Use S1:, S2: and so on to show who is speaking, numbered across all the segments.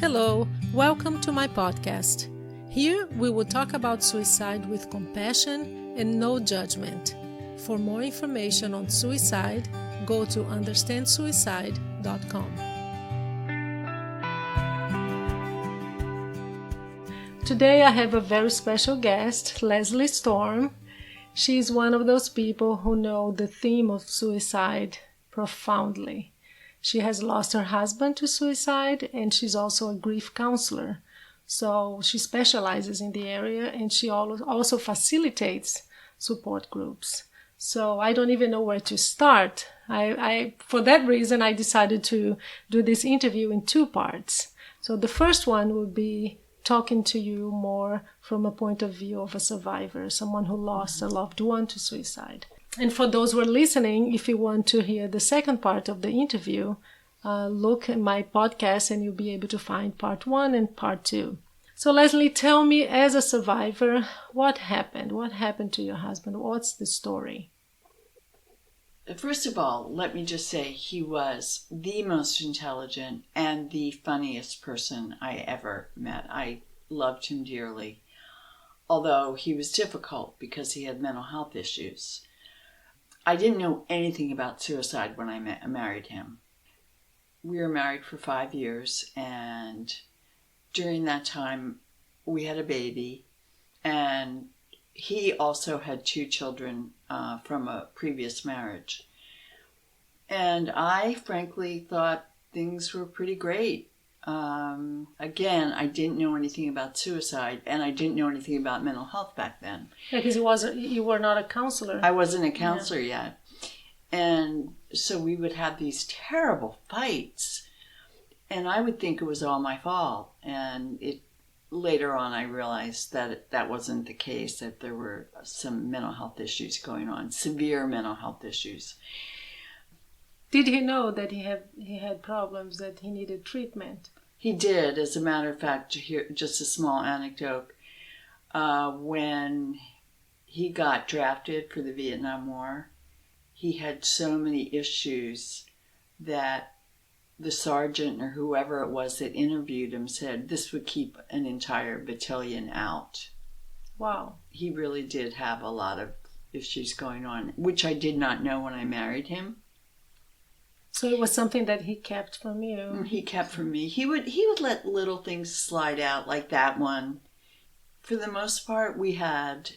S1: Hello, welcome to my podcast. Here we will talk about suicide with compassion and no judgment. For more information on suicide, go to understandsuicide.com. Today I have a very special guest, Leslie Storm. She is one of those people who know the theme of suicide profoundly. She has lost her husband to suicide, and she's also a grief counselor. So she specializes in the area, and she also facilitates support groups. So I don't even know where to start. For that reason, I decided to do this interview in two parts. So the first one would be talking to you more from a point of view of a survivor, someone who lost a loved one to suicide. And for those who are listening, if you want to hear the second part of the interview, look at my podcast and you'll be able to find part 1 and part 2. So Leslie, tell me, as a survivor, what happened? What happened to your husband? What's the story?
S2: First of all, let me just say he was the most intelligent and the funniest person I ever met. I loved him dearly, although he was difficult because he had mental health issues. I didn't know anything about suicide when I married him. We were married for 5 years, and during that time we had a baby, and he also had 2 children from a previous marriage. And I frankly thought things were pretty great. Again, I didn't know anything about suicide, and I didn't know anything about mental health back then.
S1: Yeah, because you were not a counselor.
S2: I wasn't a counselor yet. And so we would have these terrible fights, and I would think it was all my fault. And later on I realized that that wasn't the case, that there were some mental health issues going on, severe mental health issues.
S1: Did he know that he had problems, that he needed treatment?
S2: He did. As a matter of fact, here, just a small anecdote. When he got drafted for the Vietnam War, he had so many issues that the sergeant or whoever it was that interviewed him said this would keep an entire battalion out.
S1: Wow.
S2: He really did have a lot of issues going on, which I did not know when I married him.
S1: So it was something that he kept from you.
S2: He kept from me. He would let little things slide out like that one. For the most part, we had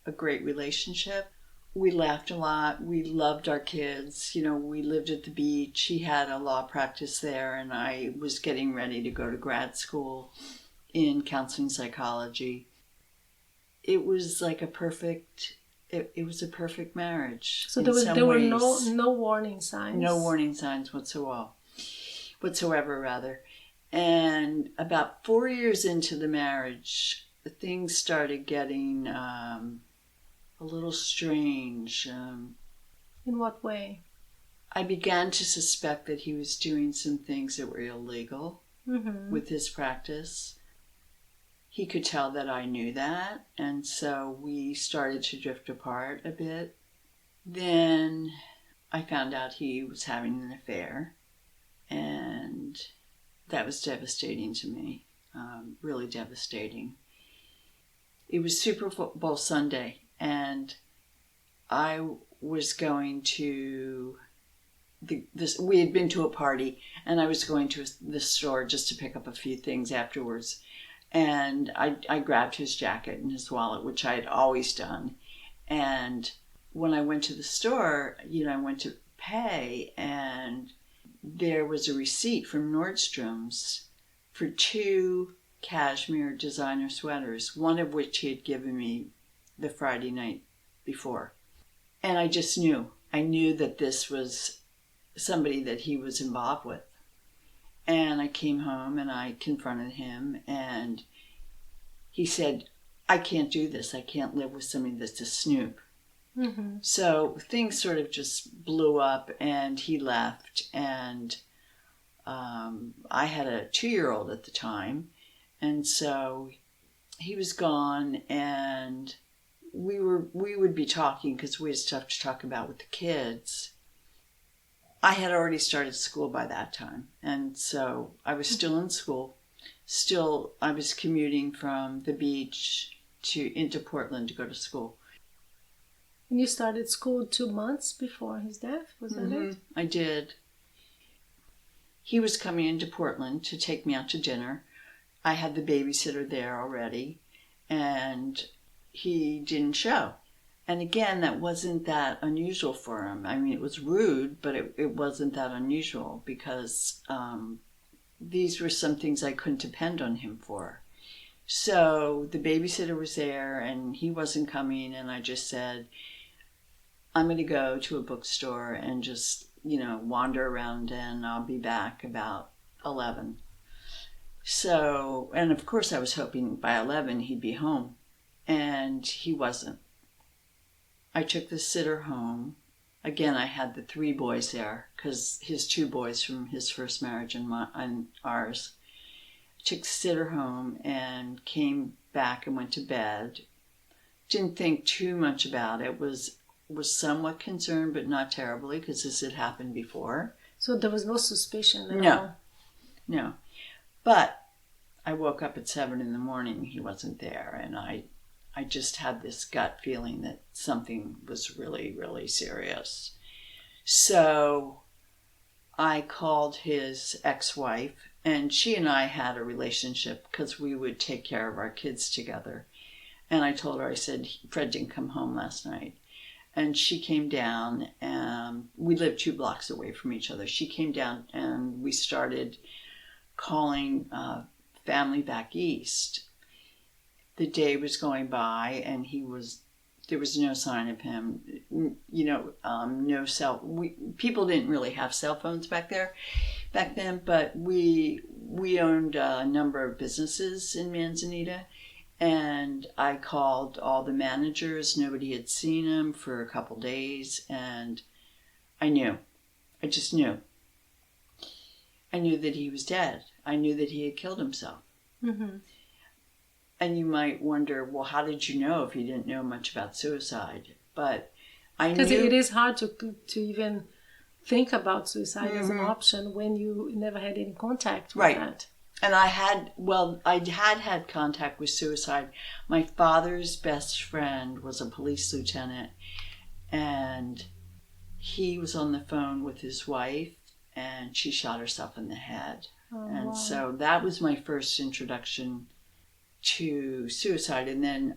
S2: a great relationship. We laughed a lot. We loved our kids. You know, we lived at the beach. He had a law practice there, and I was getting ready to go to grad school in counseling psychology. It was like a perfect marriage.
S1: So there were no warning signs.
S2: No warning signs whatsoever. And about 4 years into the marriage, things started getting a little strange.
S1: In what way?
S2: I began to suspect that he was doing some things that were illegal with his practice. He could tell that I knew that, and so we started to drift apart a bit. Then I found out he was having an affair, and that was devastating to me, really devastating. It was Super Bowl Sunday, and I was going to we had been to a party, and I was going to the store just to pick up a few things afterwards. And I grabbed his jacket and his wallet, which I had always done. And when I went to the store, I went to pay, and there was a receipt from Nordstrom's for 2 cashmere designer sweaters, one of which he had given me the Friday night before. And I just knew. I knew that this was somebody that he was involved with. And I came home and I confronted him, and he said, I can't do this. I can't live with somebody that's a snoop. Mm-hmm. So things sort of just blew up, and he left. And I had a 2-year-old at the time. And so he was gone, and we would be talking because we had stuff to talk about with the kids. I had already started school by that time, and so I was still in school. still, I was commuting from the beach into Portland to go to school.
S1: And you started school 2 months before his death, was that it?
S2: I did. He was coming into Portland to take me out to dinner. I had the babysitter there already, and he didn't show. And again, that wasn't that unusual for him. I mean, it was rude, but it wasn't that unusual because these were some things I couldn't depend on him for. So the babysitter was there and he wasn't coming, and I just said, I'm going to go to a bookstore and just, wander around, and I'll be back about 11. So, and of course I was hoping by 11 he'd be home, and he wasn't. I took the sitter home. Again, I had the 3 boys there because his 2 boys from his first marriage and ours. I took the sitter home and came back and went to bed. Didn't think too much about it. Was somewhat concerned, but not terribly, because this had happened before.
S1: So there was no suspicion at all?
S2: No. But I woke up at 7 a.m. He wasn't there, and I just had this gut feeling that something was really, really serious. So I called his ex-wife, and she and I had a relationship because we would take care of our kids together. And I told her, I said, Fred didn't come home last night. And she came down, and we lived 2 blocks away from each other. She came down, and we started calling family back east. The day was going by, and there was no sign of him. People didn't really have cell phones back then, but we owned a number of businesses in Manzanita. And I called all the managers. Nobody had seen him for a couple days. And I just knew. I knew that he was dead. I knew that he had killed himself. Mm-hmm. And you might wonder, well, how did you know if you didn't know much about suicide? But I knew.
S1: Because it is hard to even think about suicide as an option when you never had any contact with that.
S2: And I had had contact with suicide. My father's best friend was a police lieutenant, and he was on the phone with his wife, and she shot herself in the head.
S1: Wow.
S2: So that was my first introduction to suicide. And then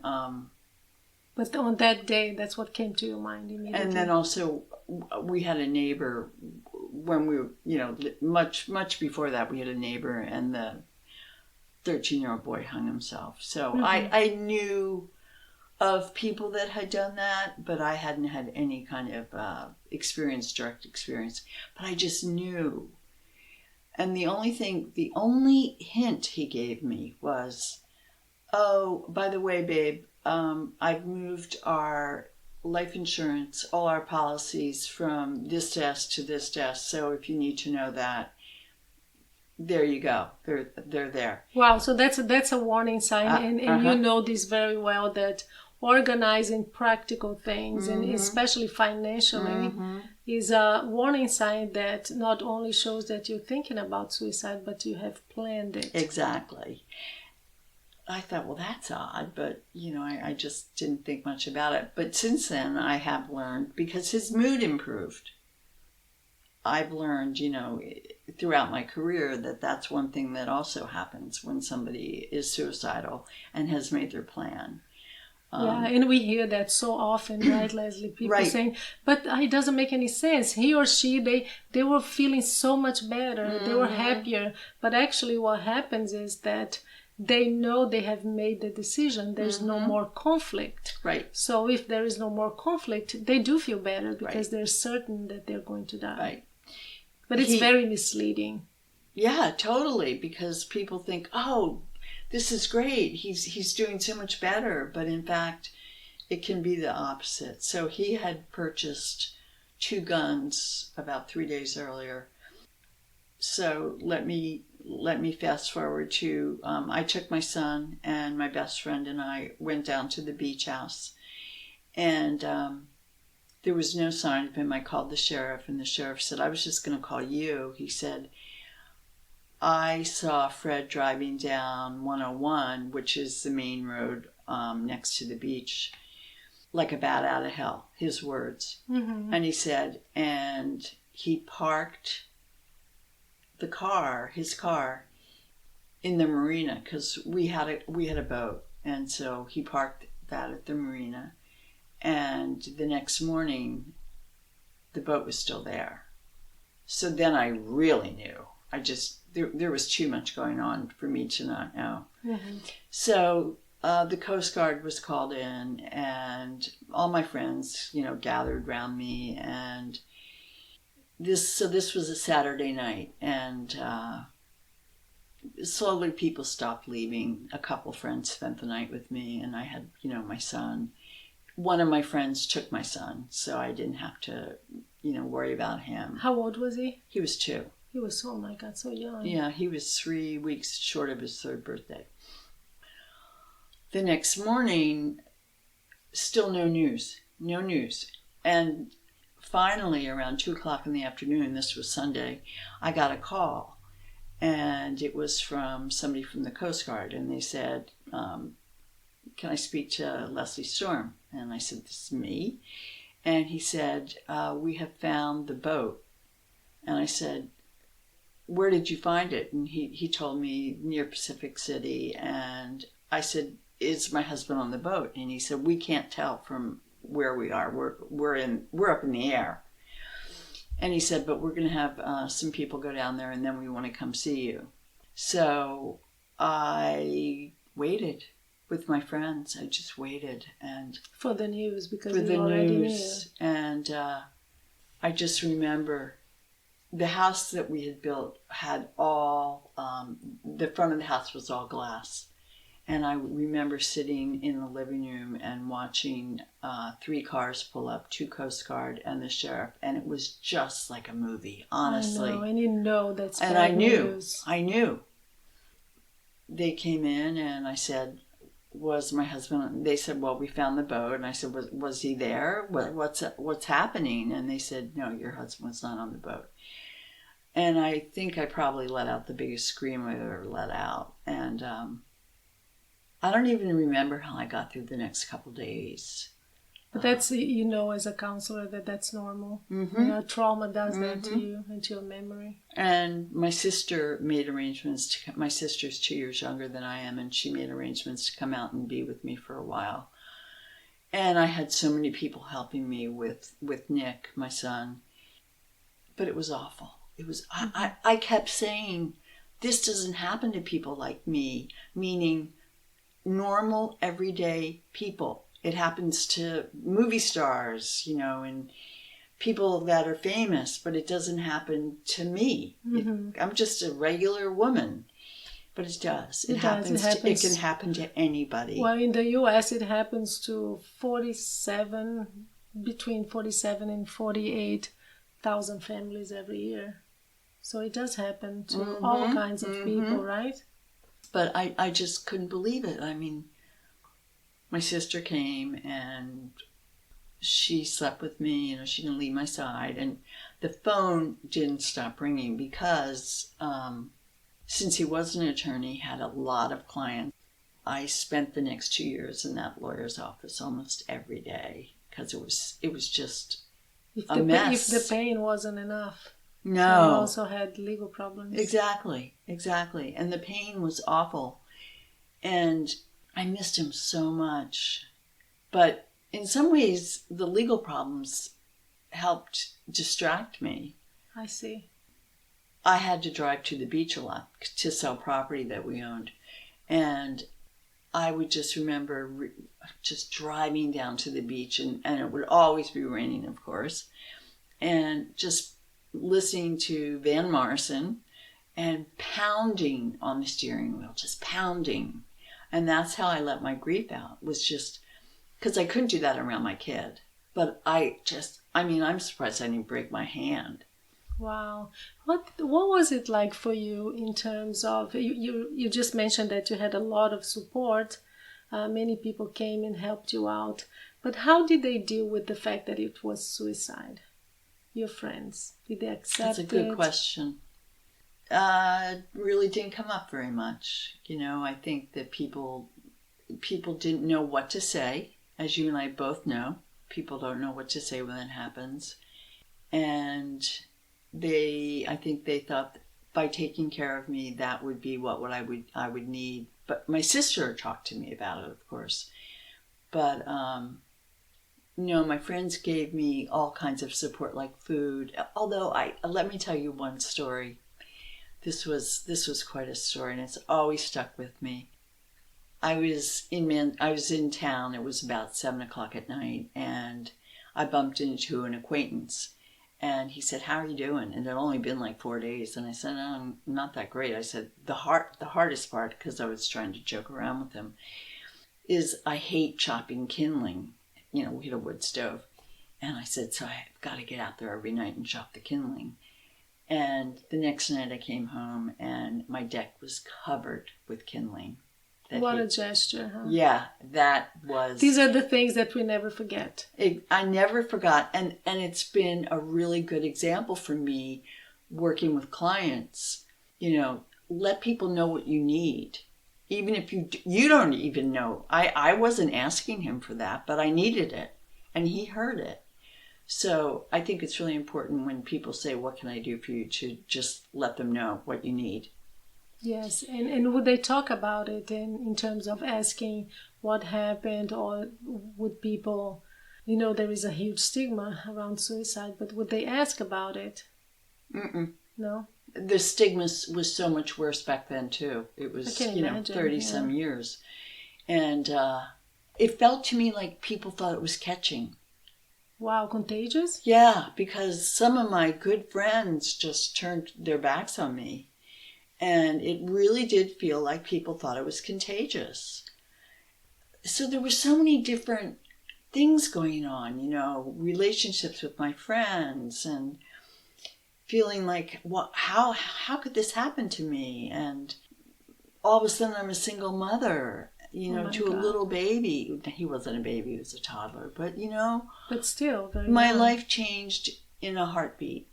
S1: but on that day, that's what came to your mind immediately.
S2: And then also we had a neighbor when we were, much before that, we had a neighbor, and the 13-year-old boy hung himself. So I knew of people that had done that, but I hadn't had any kind of direct experience. But I just knew. And the only hint he gave me was, oh, by the way, babe, I've moved our life insurance, all our policies from this desk to this desk. So if you need to know that, there you go. They're there.
S1: Wow. So that's a warning sign. And you know this very well, that organizing practical things and especially financially is a warning sign that not only shows that you're thinking about suicide, but you have planned it.
S2: Exactly. I thought, well, that's odd, but, I just didn't think much about it. But since then, I have learned, because his mood improved. I've learned, throughout my career, that that's one thing that also happens when somebody is suicidal and has made their plan.
S1: And we hear that so often, right, Leslie? People saying, but it doesn't make any sense. He or she, they were feeling so much better. They were happier. But actually what happens is that they know they have made the decision. There's no more conflict.
S2: Right.
S1: So if there is no more conflict, they do feel better because they're certain that they're going to die.
S2: Right.
S1: But it's very misleading.
S2: Yeah, totally. Because people think, oh, this is great. He's doing so much better. But in fact, it can be the opposite. So he had purchased 2 guns about 3 days earlier. So let me fast forward to, I took my son and my best friend and I went down to the beach house, and there was no sign of him. I called the sheriff, and the sheriff said, I was just going to call you. He said, I saw Fred driving down 101, which is the main road next to the beach, like a bat out of hell, his words.
S1: Mm-hmm.
S2: And he said, and he parked his car, in the marina, because we had a boat. And so he parked that at the marina. And the next morning, the boat was still there. So then I really knew. There was too much going on for me to not know.
S1: Mm-hmm.
S2: So the Coast Guard was called in, and all my friends, gathered around me. And this was a Saturday night, and slowly people stopped leaving. A couple friends spent the night with me, and I had, my son. One of my friends took my son, so I didn't have to, worry about him.
S1: How old was he?
S2: He was 2.
S1: He was, oh my God, so young.
S2: Yeah, he was 3 weeks short of his 3rd birthday. The next morning, still no news. And finally, around 2 o'clock in the afternoon, this was Sunday, I got a call. And it was from somebody from the Coast Guard. And they said, can I speak to Leslie Storm? And I said, this is me. And he said, we have found the boat. And I said, where did you find it? And he told me near Pacific City. And I said, is my husband on the boat? And he said, we can't tell from where we are. We're up in the air. And he said, but we're going to have some people go down there, and then we want to come see you. So I waited with my friends. I just waited, and
S1: for the news, because
S2: for
S1: you
S2: the
S1: already
S2: news.
S1: knew.
S2: And I just remember the house that we had built had all the front of the house was all glass. And I remember sitting in the living room and watching 3 cars pull up, 2 Coast Guard and the sheriff. And it was just like a movie, honestly.
S1: I know, and you know that's bad
S2: and I knew,
S1: news.
S2: I knew. They came in and I said, was my husband, they said, well, we found the boat. And I said, was he there? What's happening? And they said, no, your husband was not on the boat. And I think I probably let out the biggest scream I've ever let out. And I don't even remember how I got through the next couple days.
S1: But that's, as a counselor, that's normal.
S2: Mm-hmm.
S1: Trauma does that to you and to your memory.
S2: And my sister made arrangements my sister's 2 years younger than I am, and she made arrangements to come out and be with me for a while. And I had so many people helping me with Nick, my son. But it was awful. It was, I kept saying, this doesn't happen to people like me, meaning normal, everyday people. It happens to movie stars, and people that are famous, but it doesn't happen to me.
S1: Mm-hmm.
S2: I'm just a regular woman. But it does. It happens. It can happen to anybody.
S1: Well, in the U.S., it happens to between 47 and 48,000 families every year. So it does happen to all kinds of people, right?
S2: But I just couldn't believe it. I mean, my sister came and she slept with me. She didn't leave my side. And the phone didn't stop ringing because since he was an attorney, he had a lot of clients. I spent the next 2 years in that lawyer's office almost every day because it was just a mess.
S1: If the pain wasn't enough.
S2: No.
S1: So you also had legal problems.
S2: Exactly. And the pain was awful. And I missed him so much. But in some ways, the legal problems helped distract me.
S1: I see.
S2: I had to drive to the beach a lot to sell property that we owned. And I would just remember just driving down to the beach, and it would always be raining, of course, and just listening to Van Morrison and pounding on the steering wheel, just pounding. And that's how I let my grief out, was just because I couldn't do that around my kid. But I'm surprised I didn't break my hand.
S1: Wow. What was it like for you in terms of, you just mentioned that you had a lot of support. Many people came and helped you out. But how did they deal with the fact that it was suicide? Your friends, did they accept it?
S2: That's a good question. really didn't come up very much. I think that people didn't know what to say. As you and I both know, people don't know what to say when it happens. And I think they thought by taking care of me, that would be what I would need. But my sister talked to me about it, of course. But, my friends gave me all kinds of support, like food. Although let me tell you one story. This was quite a story, and it's always stuck with me. I was in town. It was about 7:00 at night, and I bumped into an acquaintance. And he said, "How are you doing?" And it had only been like 4 days. And I said, "Oh, not that great." I said, the hardest part, because I was trying to joke around with him, is I hate chopping kindling. We had a wood stove. And I said, so I've got to get out there every night and chop the kindling. And the next night I came home and my deck was covered with kindling.
S1: What a gesture, huh?
S2: Yeah, that was...
S1: These are the things that we never forget.
S2: I never forgot. And it's been a really good example for me working with clients. Let people know what you need. Even if you don't even know. I wasn't asking him for that, but I needed it. And he heard it. So I think it's really important when people say, "What can I do for you?" to just let them know what you need.
S1: Yes, and would they talk about it in terms of asking what happened, or would people, there is a huge stigma around suicide, but would they ask about it?
S2: Mm-mm.
S1: No?
S2: The stigma was so much worse back then too. It was, 30 some years. And it felt to me like people thought it was catching.
S1: Wow, contagious?
S2: Yeah, because some of my good friends just turned their backs on me. And it really did feel like people thought it was contagious. So there were so many different things going on, relationships with my friends, and feeling like, how could this happen to me? And all of a sudden I'm a single mother, to a little baby. He wasn't a baby, he was a toddler. But,
S1: But still,
S2: my life changed in a heartbeat.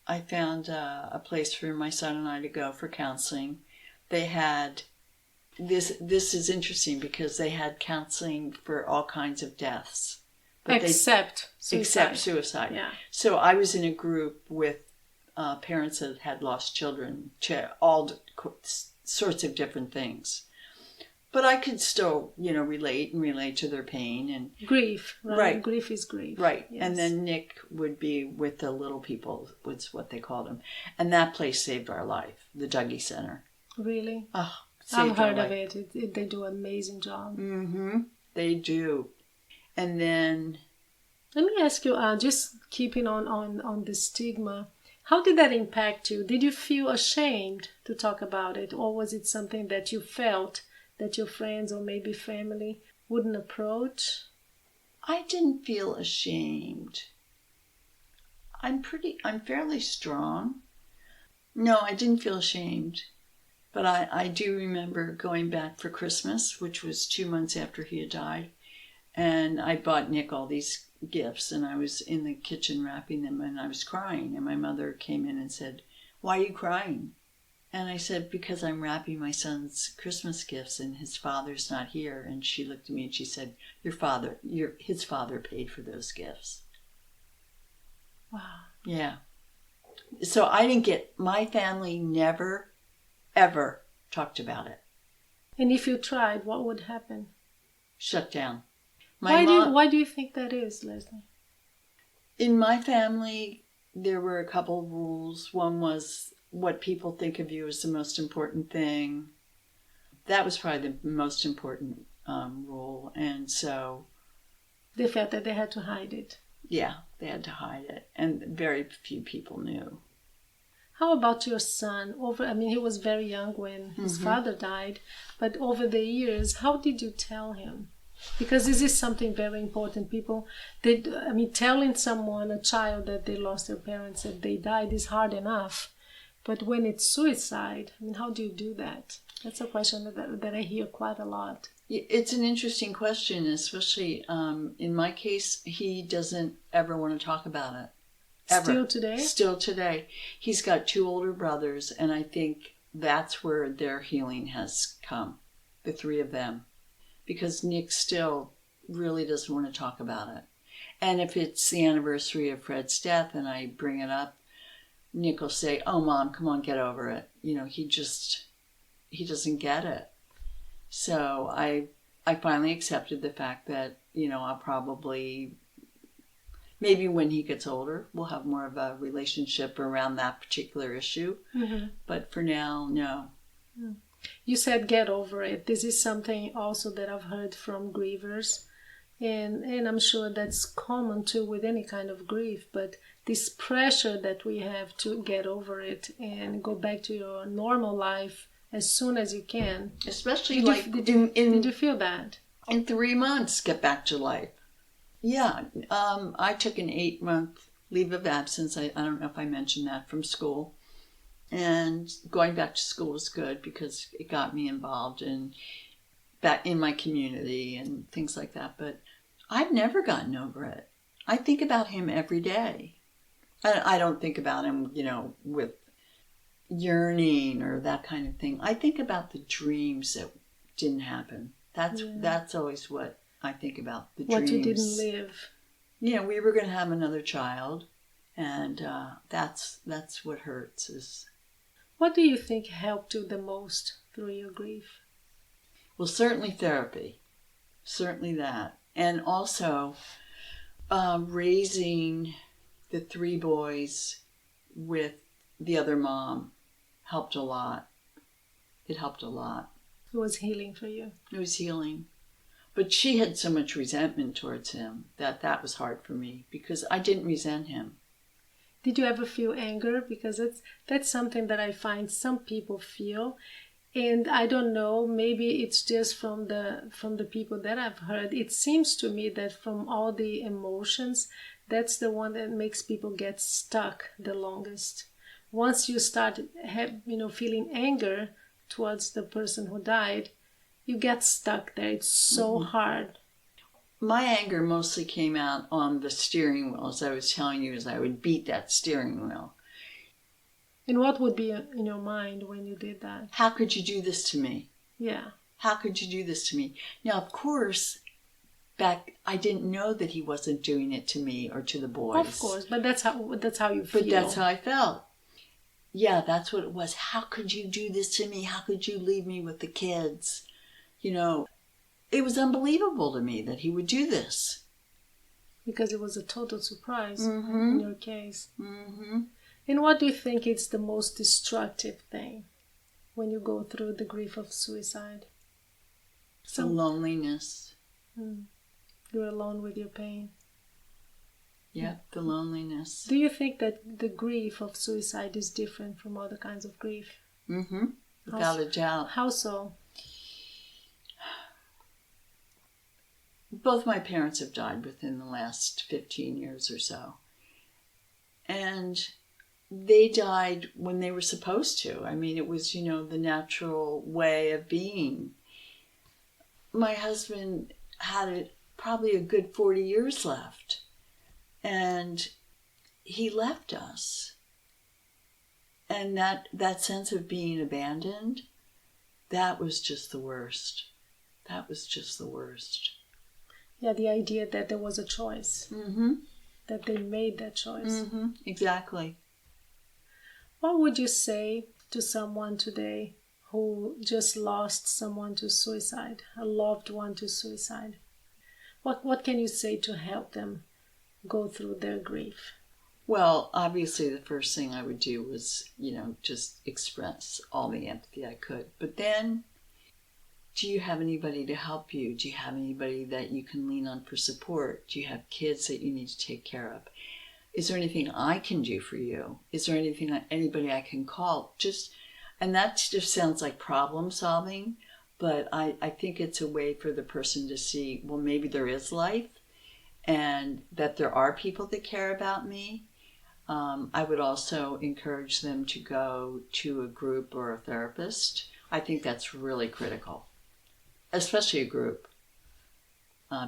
S2: I found a place for my son and I to go for counseling. They had, this is interesting because they had counseling for all kinds of deaths.
S1: Except
S2: suicide.
S1: Yeah.
S2: So I was in a group with parents that had lost children to all sorts of different things. But I could still, relate to their pain and
S1: grief, right?
S2: Right.
S1: Grief is grief.
S2: Right.
S1: Yes.
S2: And then Nick would be with the little people, was what they called him. And that place saved our life, the Dougie Center.
S1: Really?
S2: Oh,
S1: I've heard of it. They do an amazing job.
S2: Mm-hmm. They do. And then...
S1: Let me ask you, just keeping on the stigma, how did that impact you? Did you feel ashamed to talk about it? Or was it something that you felt that your friends or maybe family wouldn't approach?
S2: I didn't feel ashamed. I'm fairly strong. No, I didn't feel ashamed. But I do remember going back for Christmas, which was 2 months after he had died. And I bought Nick all these gifts, and I was in the kitchen wrapping them, and I was crying. And my mother came in and said, "Why are you crying?" And I said, "Because I'm wrapping my son's Christmas gifts and his father's not here." And she looked at me and she said, his father paid for those gifts.
S1: Wow.
S2: Yeah. So my family never, ever talked about it.
S1: And if you tried, what would happen?
S2: Shut down.
S1: Why do you think that is, Leslie?
S2: In my family, there were a couple of rules. One was what people think of you is the most important thing. That was probably the most important rule. And so...
S1: They felt that they had to hide it.
S2: Yeah, they had to hide it. And very few people knew.
S1: How about your son? He was very young when his father died. But over the years, how did you tell him? Because this is something very important. People, telling someone, a child, that they lost their parents, that they died is hard enough. But when it's suicide, how do you do that? That's a question that I hear quite a lot.
S2: It's an interesting question, especially in my case, he doesn't ever want to talk about it. Ever.
S1: Still today?
S2: Still today. He's got 2 older brothers, and I think that's where their healing has come, the 3 of them. Because Nick still really doesn't want to talk about it. And if it's the anniversary of Fred's death and I bring it up, Nick will say, "Oh, Mom, come on, get over it." You know, he doesn't get it. So I finally accepted the fact that, you know, I'll probably, maybe when he gets older, we'll have more of a relationship around that particular issue. Mm-hmm. But for now, no.
S1: You said get over it. This is something also that I've heard from grievers. And I'm sure that's common too with any kind of grief. But this pressure that we have to get over it and go back to your normal life as soon as you can.
S2: Especially
S1: did you feel that?
S2: In 3 months, get back to life. Yeah, I took an 8-month leave of absence. I don't know if I mentioned that, from school. And going back to school was good because it got me involved in my community and things like that. But I've never gotten over it. I think about him every day. I don't think about him, you know, with yearning or that kind of thing. I think about the dreams that didn't happen. That's always what I think about, the dreams.
S1: What you didn't live.
S2: You know, we were going to have another child, and that's what hurts. Is
S1: what do you think helped you the most through your grief?
S2: Well, certainly therapy. Certainly that. And also raising the 3 boys with the other mom helped a lot. It helped a lot.
S1: It was healing for you.
S2: It was healing. But she had so much resentment towards him that was hard for me because I didn't resent him.
S1: Did you ever feel anger? Because that's something that I find some people feel. And I don't know, maybe it's just from the people that I've heard. It seems to me that from all the emotions, that's the one that makes people get stuck the longest. Once you start feeling anger towards the person who died, you get stuck there. It's so hard.
S2: My anger mostly came out on the steering wheel, as I was telling you, as I would beat that steering wheel.
S1: And what would be in your mind when you did that?
S2: How could you do this to me?
S1: Yeah.
S2: How could you do this to me? Now, of course, back I didn't know that he wasn't doing it to me or to the boys.
S1: Of course, but that's how you feel.
S2: But that's how I felt. Yeah, that's what it was. How could you do this to me? How could you leave me with the kids? You know, it was unbelievable to me that he would do this.
S1: Because it was a total surprise
S2: in
S1: your case.
S2: Mm-hmm.
S1: And what do you think is the most destructive thing when you go through the grief of suicide?
S2: The loneliness.
S1: You're alone with your pain.
S2: Yeah, the loneliness.
S1: Do you think that the grief of suicide is different from other kinds of grief?
S2: Mm-hmm. Without a doubt.
S1: How so?
S2: Both my parents have died within the last 15 years or so. And they died when they were supposed to. I mean, it was, the natural way of being. My husband had probably a good 40 years left. And he left us. And that sense of being abandoned, that was just the worst. That was just the worst.
S1: Yeah, the idea that there was a choice.
S2: Mm-hmm.
S1: That they made that choice.
S2: Mm-hmm. Exactly.
S1: What would you say to someone today who just lost someone to suicide, a loved one to suicide? What can you say to help them go through their grief?
S2: Well, obviously the first thing I would do was, just express all the empathy I could. But then, do you have anybody to help you? Do you have anybody that you can lean on for support? Do you have kids that you need to take care of? Is there anything I can do for you? Is there anybody I can call? And that just sounds like problem solving, but I think it's a way for the person to see, well, maybe there is life and that there are people that care about me. I would also encourage them to go to a group or a therapist. I think that's really critical, especially a group,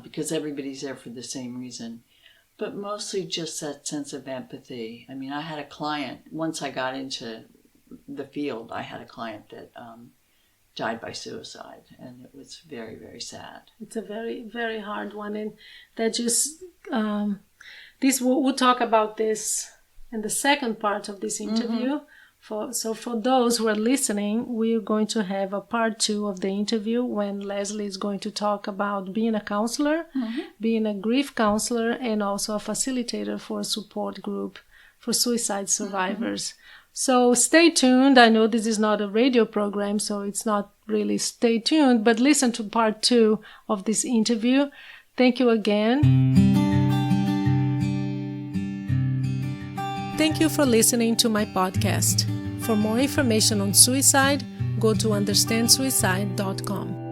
S2: because everybody's there for the same reason. But mostly just that sense of empathy. I mean, I had a client, once I got into the field, I had a client that died by suicide, and it was very, very sad.
S1: It's a very, very hard one, and that just we'll talk about this in the second part of this interview. So for those who are listening, we're going to have a part 2 of the interview when Leslie is going to talk about being a counselor, being a grief counselor, and also a facilitator for a support group for suicide survivors. So stay tuned. I know this is not a radio program, so it's not really stay tuned, but listen to part 2 of this interview. Thank you again. Thank you for listening to my podcast. For more information on suicide, go to understandsuicide.com.